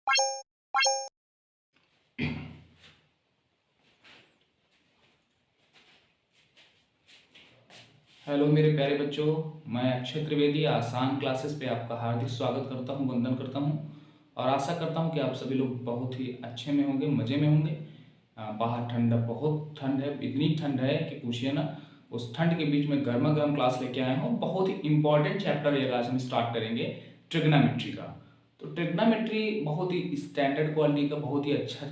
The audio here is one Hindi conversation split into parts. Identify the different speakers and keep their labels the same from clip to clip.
Speaker 1: हेलो मेरे प्यारे बच्चों, मैं अक्षय त्रिवेदी आसान क्लासेस पे आपका हार्दिक स्वागत करता हूं, वंदन करता हूं और आशा करता हूं कि आप सभी लोग बहुत ही अच्छे में होंगे, मज़े में होंगे। बाहर ठंड, बहुत ठंड है, इतनी ठंड है कि पूछिए ना। उस ठंड के बीच में गर्मा गर्म क्लास लेके आए हूँ। बहुत ही इंपॉर्टेंट चैप्टर ये आज हम स्टार्ट करेंगे, ट्रिग्नोमेट्री का। तो ट्रिग्नोमेट्री बहुत ही स्टैंडर्ड क्वालिटी का बहुत ही अच्छा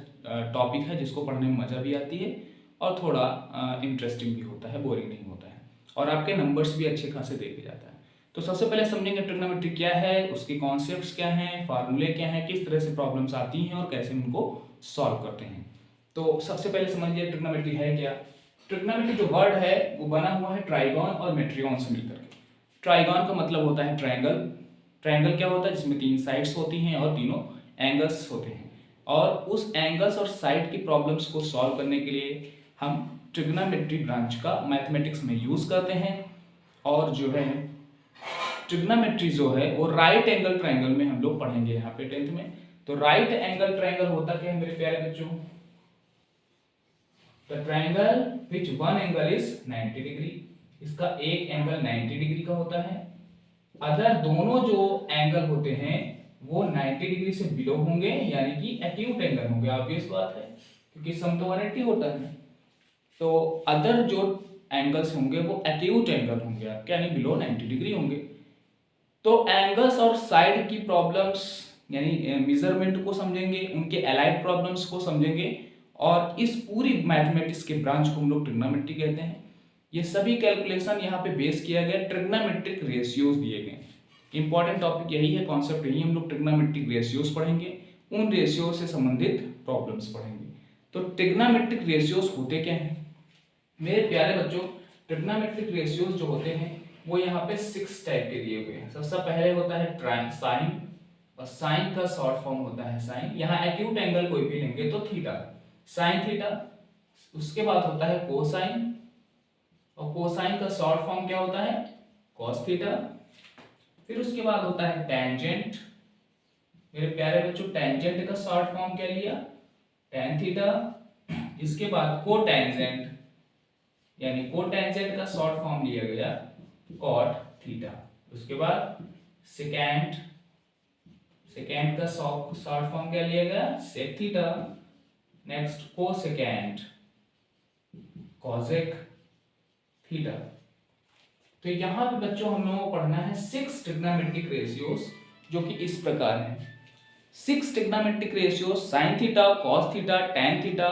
Speaker 1: टॉपिक है, जिसको पढ़ने में मज़ा भी आती है और थोड़ा इंटरेस्टिंग भी होता है, बोरिंग नहीं होता है और आपके नंबर्स भी अच्छे खासे देके जाता है। तो सबसे पहले समझेंगे ट्रिग्नोमेट्री क्या है, उसके कॉन्सेप्ट्स क्या हैं, फार्मूले क्या हैं, किस तरह से प्रॉब्लम्स आती हैं और कैसे उनको सॉल्व करते हैं। तो सबसे पहले समझिए ट्रिग्नोमेट्री है क्या। ट्रिग्नोमेट्री जो वर्ड है वो बना हुआ है ट्राइगॉन और मेट्रियन से मिलकर के। ट्राइगॉन का मतलब होता है ट्रायंगल। ट्रायंगल क्या होता है, जिसमें 3 साइड्स होती हैं और तीनों एंगल्स होते हैं। और उस एंगल्स और साइड की प्रॉब्लम्स को सॉल्व करने के लिए हम ट्रिग्नोमेट्री ब्रांच का मैथमेटिक्स में यूज करते हैं। और जो है ट्रिग्नोमेट्री जो है वो राइट एंगल ट्रायंगल में हम लोग पढ़ेंगे यहाँ पे 10th में। तो राइट एंगल ट्रायंगल होता क्या है मेरे प्यारे बच्चों, the triangle which one angle is 90 degree. इसका एक एंगल 90 डिग्री का होता है। अदर दोनों जो एंगल होते हैं वो 90 डिग्री से बिलो होंगे, यानी कि एक्यूट एंगल होंगे। ऑब्वियस बात है, क्योंकि सम तो 180 होता है। तो अदर जो एंगल्स होंगे वो एक्यूट एंगल होंगे आपके, यानी बिलो 90 डिग्री होंगे। तो एंगल्स और साइड की प्रॉब्लम्स यानी मेजरमेंट को समझेंगे, उनके एलाइड प्रॉब्लम्स को समझेंगे और इस पूरी मैथमेटिक्स के ब्रांच को हम लोग ट्रिग्नोमेट्री कहते हैं। ये सभी कैलकुलेशन यहाँ पे बेस किया गया, ट्रिग्नोमेट्रिक रेशियोज दिए गए। इंपॉर्टेंट टॉपिक यही है, कॉन्सेप्ट यही, हम लोग ट्रिग्नोमेट्रिक रेशियोज पढ़ेंगे, उन रेशियो से संबंधित प्रॉब्लम्स पढ़ेंगे। तो ट्रिग्नोमेट्रिक रेशियोज होते क्या हैं मेरे प्यारे बच्चों। ट्रिग्नोमेट्रिक रेशियोज जो होते हैं वो यहाँ पे 6 टाइप के दिए हुए हैं। सबसे पहले होता है साइन, और साइन का शॉर्ट फॉर्म होता है साइन। यहाँ एक्यूट एंगल कोई भी लेंगे तो थीटा, साइन थीटा। उसके बाद होता है कोसाइन, और कोसाइन का शॉर्ट फॉर्म क्या होता है, कॉस थीटा। फिर उसके बाद होता है टेंजेंट। मेरे प्यारे बच्चों, टेंजेंट का शॉर्ट फॉर्म क्या लिया, टेन थीटा। इसके बाद कोटेंजेंट, यानी कोटेंजेंट का शॉर्ट फॉर्म लिया गया कॉट थीटा। उसके बाद सेकेंड, सेकेंड का शॉर्ट फॉर्म क्या लिया गया, sec theta. Next cosecant, cosec theta. तो यहां पे बच्चों हम लोगों को पढ़ना है 6 ट्रिग्नोमेट्रिक रेशियोज, जो कि इस प्रकार है। 6 trigonometric ratios, sine theta, cos theta, tan theta,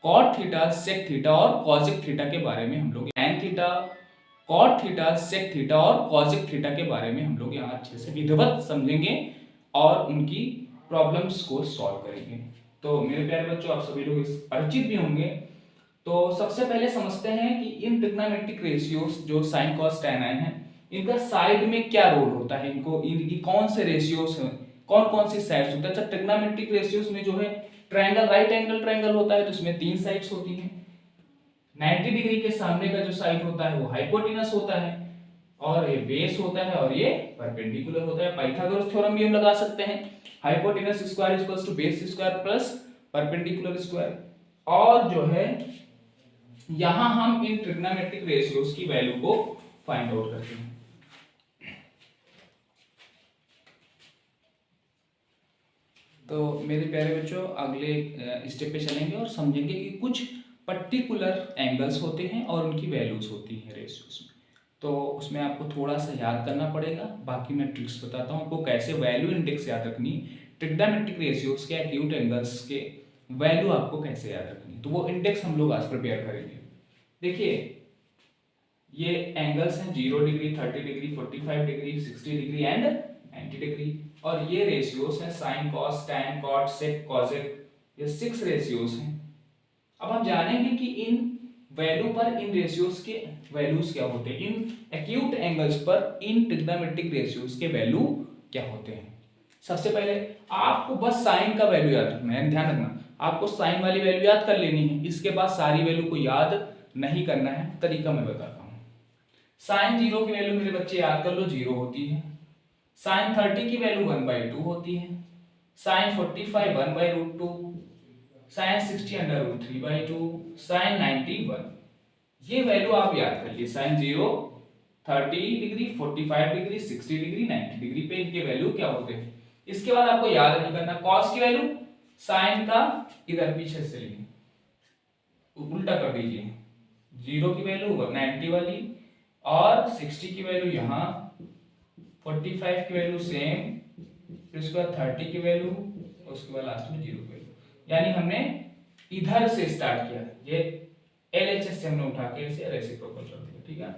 Speaker 1: cot theta, sec theta और कॉसेक थीटा के बारे में हम लोग tan theta, cot theta, sec theta और कॉसेक थीटा के बारे में हम लोग यहाँ अच्छे से विधिवत समझेंगे और उनकी प्रॉब्लम्स को सॉल्व करेंगे। तो मेरे प्यारे बच्चों, आप सभी लोग इस परिचित भी होंगे। तो सबसे पहले समझते हैं कि इन ट्रिग्नोमेट्रिक रेशियोज जो साइन कॉस टेन आए हैं, इनका साइड में क्या रोल होता है, इनको इनकी कौन से रेशियोज हैं, कौन कौन सी साइड्स होता है। अच्छा, ट्रिग्नोमेट्रिक रेशियोज में जो है ट्रायंगल, राइट एंगल ट्रायंगल होता है तो इसमें 3 साइड्स होती हैं। 90 डिग्री के सामने का जो साइड होता है वो हाइपोटेनस होता है, और ये बेस होता है, और ये परपेंडिकुलर होता है। पाइथागोरस थ्योरम भी हम लगा सकते हैं, hypotenuse square equals to base square plus perpendicular square. और जो है यहां हम इन ट्रिग्नोमेट्रिक रेशियोज की वैल्यू को फाइंड आउट करते हैं। तो मेरे प्यारे बच्चों, अगले स्टेप पे चलेंगे और समझेंगे कि कुछ पर्टिकुलर एंगल्स होते हैं और उनकी वैल्यूज होती हैं रेशियोज में। तो उसमें आपको थोड़ा सा याद करना पड़ेगा, बाकी मैं ट्रिक्स बताता हूँ आपको कैसे वैल्यू इंडेक्स याद रखनी, ट्रिग्नोमेट्रिक रेशियोज के एक्यूट एंगल्स के वैल्यू आपको कैसे याद रखनी, तो वो इंडेक्स हम लोग आज प्रिपेयर करेंगे। देखिए, ये एंगल्स हैं 0 degree, 30 degree, 45 degree, 60 degree and 90 degree. और ये रेशियोज हैं साइन, कॉस, टैन, कॉट, सेक, कॉसेक, ये 6 रेशियोज हैं। अब हम जानेंगे कि इन वैल्यू पर इन रेशियोज के वैल्यूज क्या होते हैं, इन एक्यूट एंगल्स पर इन ट्रिग्नोमेट्रिक रेशियोज के वैल्यू क्या होते हैं। सबसे पहले आपको बस साइन का वैल्यू याद रखना है, ध्यान रखना, आपको साइन वाली वैल्यू याद कर लेनी है। इसके बाद सारी वैल्यू को याद नहीं करना है, तरीका मैं बताता हूं। साइन 0 की वैल्यू मेरे बच्चे याद कर लो, 0 होती है। साइन 30 की वैल्यू 1/2 होती है। Sine 45 1/√2, sine 60 √3/2, sine 90 1। ये वैल्यू आप याद कर लिए, sine 0 30 degree, 45 degree, 60 degree, 90 degree पे इनके वैल्यू क्या होते हैं। इसके बाद आपको याद नहीं करना कॉस की वैल्यू, साइन का इधर पीछे से लिए उल्टा कर दीजिए, 0 की वैल्यू 90 वाली और 60 की वैल्यू यहाँ, 45 की वैल्यू सेम, फिर उसके बाद 30 की वैल्यू, उसके बाद लास्ट में 0 की वैल्यू। यानी हमने इधर से स्टार्ट किया, ये LHS से हमने उठा के इसे रेसिप्रोकल कर दिया, ठीक है,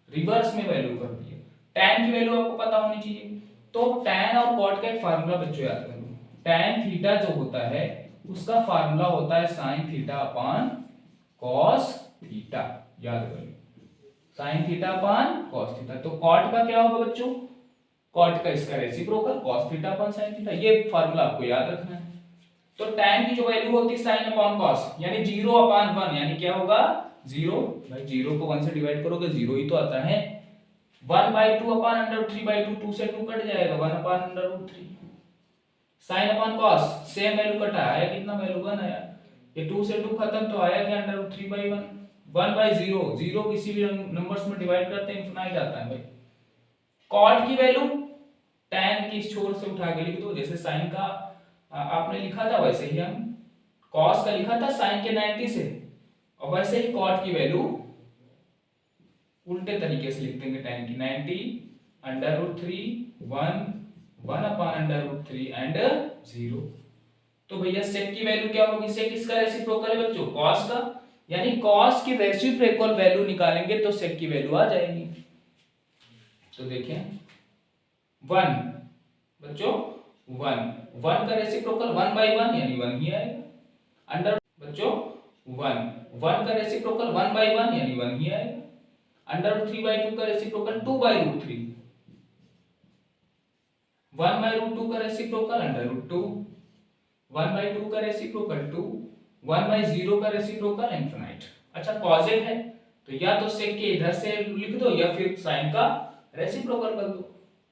Speaker 1: रिवर्स में वैल्यू कर दिया। tan की वैल्यू आपको पता होनी चाहिए, तो tan और cot का एक फार्मूला बच्चों याद कर लो। tan थीटा जो होता है उसका फार्मूला होता है sin theta upon cos theta, याद कर लो, sin theta upon cos theta. तो cot का क्या होगा बच्चों, cot का इसका reciprocal cos theta upon sin theta, ये फार्मूला आपको याद रखना है। तो tan की जो वैल्यू होती है sin अपॉन cos, यानी 0 अपान 1, यानी क्या होगा 0, भाई 0 को 1 से डिवाइड करोगे 0 ही तो आता है। 1/2 अपान √3/2, 2 से 2 कट जाएगा, 1 अपान √3। sin upon cos same value कटा आया, कितना वैल्यू 1 आया, ये 2 से 2 खत्म तो आया क्या √3/1। 1/0, 0 किसी भी नंबर्स में डिवाइड करते हैं इनफिनाइट आता है भाई। cot की वैल्यू tan की इस छोर से उठा के लिख दो, जैसे sin का आपने लिखा था वैसे ही हम cos का लिखा था sin के 90 से, और वैसे ही cot की वैल्यू उल्टे तरीके से लिख देंगे, tan की 90 √3 1 अपान √3 एंड 0। तो भैया sec की वैल्यू क्या होगी, sec किसका रेसिप्रोकल है बच्चों, cos का, यानी cos की रेसिप्रोकल वैल्यू निकालेंगे तो sec की वैल्यू आ जाएगी। तो देखें 1 बच्चों 1 का रेसिप्रोकल 1/1 यानी 1 ही आएगा, अंडर बच्चों 1 का रेसिप्रोकल 1/1 यानी 1 ही आएगा, √3/2 का रेसिप्रोकल 2/√3, 1/√2 का रेसिप्रोकल √2, 1/2 का रेसिप्रोकल 2, 1/0 का रेसिप्रोकल इनफिनाइट। अच्छा कॉजेट है तो या तो सेक के इधर से लिख दो या फिर साइन का रेसिप्रोकल कर दो,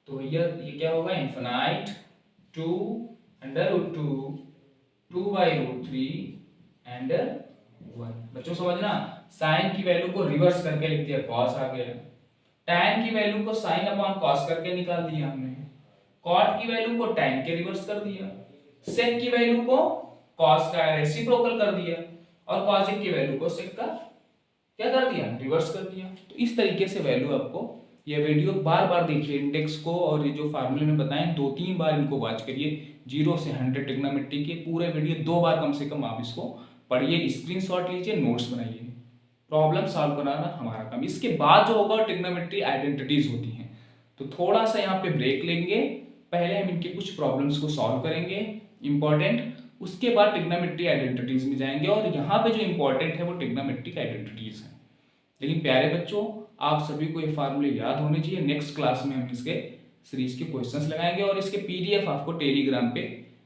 Speaker 1: तो ये क्या होगा इनफिनाइट 2 √2 2/√3 एंड 1। बच्चों समझना, साइन की वैल्यू को रिवर्स करके लिख दिया, cos आ गया, tan की वैल्यू को sin अपॉन cos करके निकाल दिया हमने, cot की वैल्यू को tan के रिवर्स कर दिया, sec की वैल्यू को cos का रेसिप्रोकल कर दिया, और cosec की वैल्यू को sec का क्या कर दिया, रिवर्स कर दिया। तो इस तरीके से वैल्यू आपको, ये वीडियो बार बार देखिए, इंडेक्स को और ये जो फार्मूले में बताएं 2-3 बार इनको वॉच करिए, 0 से 100 ट्रिग्नोमेट्री के पूरे वीडियो 2 बार कम से कम आप इसको पढ़िए, स्क्रीनशॉट लीजिए, नोट्स बनाइए, प्रॉब्लम सॉल्व कराना हमारा काम। इसके बाद जो होगा ट्रिग्नोमेट्री आइडेंटिटीज होती हैं, तो थोड़ा सा यहाँ पे ब्रेक लेंगे, पहले हम इनके कुछ प्रॉब्लम्स को सॉल्व करेंगे इंपॉर्टेंट, उसके बाद ट्रिग्नोमेट्री आइडेंटिटीज में जाएंगे, और यहाँ पे जो इंपॉर्टेंट है वो ट्रिग्नोमेट्रिक आइडेंटिटीज है। लेकिन प्यारे बच्चों आप सभी को ये फार्मूले याद होने चाहिए, नेक्स्ट क्लास में हम इसके सीरीज के क्वेश्चंस लगाएंगे, और इसके PDF आपको टेलीग्राम पे,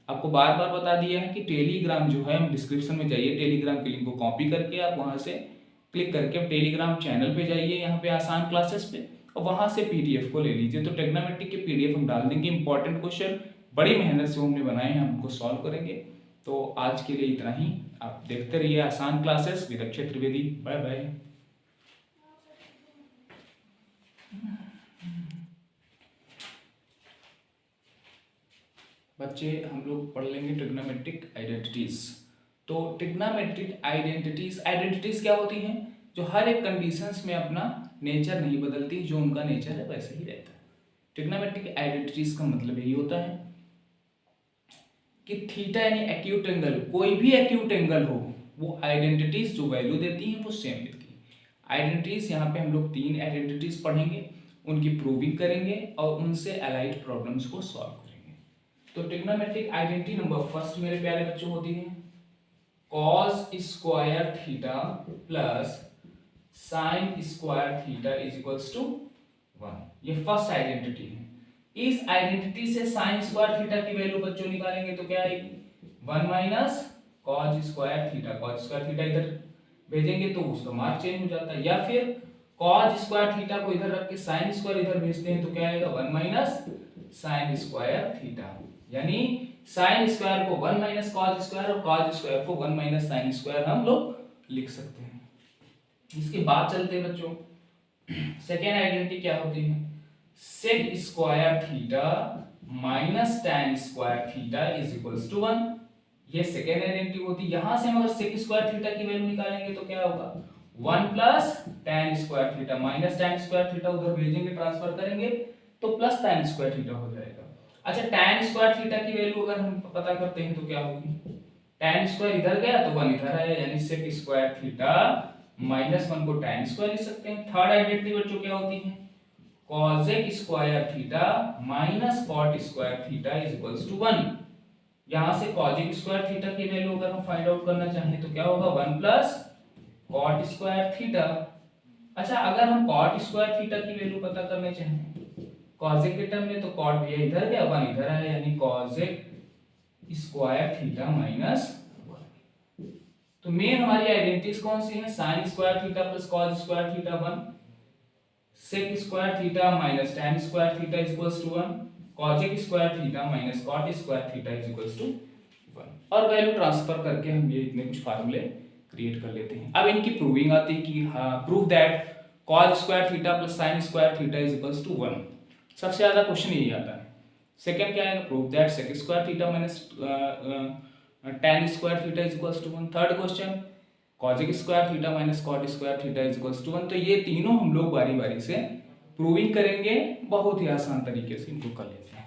Speaker 1: आपको बार बार बता दिया है कि टेलीग्राम जो है, हम डिस्क्रिप्शन में जाइए, टेलीग्राम के लिंक को कॉपी करके आप वहाँ से क्लिक करके टेलीग्राम चैनल पे जाइए, यहाँ पे आसान क्लासेस पे, और वहाँ से PDF को ले लीजिए। तो ट्रिग्नोमेट्रिक के PDF हम डाल देंगे, इंपॉर्टेंट क्वेश्चन बड़ी मेहनत से हमने बनाए हैं, हम उनको सॉल्व करेंगे। तो आज के लिए इतना ही, आप देखते रहिए Aasan classes with Akshay Trivedi. Bye bye. बच्चे हम लोग पढ़ लेंगे ट्रिग्नोमेट्रिक आइडेंटिटीज। तो ट्रिग्नोमेट्रिक आइडेंटिटीज क्या होती हैं, जो हर एक कंडीशंस में अपना नेचर नहीं बदलती, जो उनका नेचर है वैसे ही रहता है। ट्रिग्नोमेट्रिक आइडेंटिटीज का मतलब यही होता है कि थीटा यानी एक्यूट एंगल, कोई भी एक्यूट एंगल हो, वो आइडेंटिटीज जो वैल्यू देती हैं वो सेम देती है। आइडेंटिटीज यहाँ पे हम लोग 3 आइडेंटिटीज पढ़ेंगे, उनकी प्रूविंग करेंगे और उनसे अलाइड प्रॉब्लम्स को सॉल्व करेंगे। तो ट्रिग्नोमेट्रिक आइडेंटिटी नंबर फर्स्ट मेरे प्यारे बच्चों होती है cos square theta plus sin square theta is equals to 1। ये फर्स्ट आइडेंटिटी है। इस आइडेंटिटी से sin स्क्वायर थीटा की वैल्यू बच्चों निकालेंगे तो क्या आएगी, 1 minus cos square theta. cos square theta इधर भेजेंगे तो उसका मार्क चेंज हो जाता है, या फिर cos स्क्वायर थीटा को इधर रख के sin स्क्वायर इधर भेजते हैं तो क्या आएगा, 1 माइनस साइन स्क्वायर थीटा, यानी साइन स्क्वायर को 1 माइनस कॉस स्क्वायर और कॉस स्क्वायर को 1 माइनस साइन स्क्वायर हम लोग लिख सकते हैं। इसके बाद चलते हैं बच्चों, सेकेंड आइडेंटिटी क्या होती है, sec square theta minus tan square theta is equals to 1। ये सेकेंड आइडेंटिटी होती है। यहां से हम अगर सेक स्क्वायर थीटा की वैल्यू निकालेंगे तो क्या होगा, 1 plus tan square theta minus tan square theta उधर भेजेंगे, ट्रांसफर करेंगे तो प्लस tan स्क्वायर थीटा हो जाएगा। अच्छा, tan स्क्वायर थीटा की वैल्यू अगर हम पता करते हैं तो क्या होगी, tan स्क्वायर इधर गया तो 1 इधर आया, यानी सेक स्क्वायर थीटा माइनस 1 को tan स्क्वायर लिख सकते हैं। थर्ड आइडेंटिटी बच्चों क्या होती है, cosec square theta minus cot square theta is equals to 1। यहां से cosec स्क्वायर थीटा की वैल्यू अगर हम फाइंड आउट करना चाहें तो क्या होगा, 1 प्लस cot स्क्वायर थीटा। अच्छा, अगर हम cot स्क्वायर थीटा की वैल्यू पता करना चाहें cosec के टर्म में तो cot भी इधर गया, 1 इधर आया, यानी cosec स्क्वायर थीटा माइनस 1। तो मेन हमारी आइडेंटिटीज कौन सी हैं, sin square theta plus cos square theta 1, sec square theta minus tan square theta is equals to 1, cosec square theta minus cot square theta is equals to 1। और वैल्यू ट्रांसफर करके हम ये इतने कुछ फार्मूले क्रिएट कर लेते हैं। अब इनकी प्रूविंग आती है कि हाँ, prove that cos square theta plus sin square theta is equals to 1। सबसे ज्यादा क्वेश्चन यही आता है। सेकंड क्या है, prove that sec square theta minus tan square theta is equals to 1। Third question cosec square theta minus cot square theta is equals to 1। तो ये तीनों हम लोग बारी बारी से प्रूविंग करेंगे, बहुत ही आसान तरीके से इनको कर लेते हैं।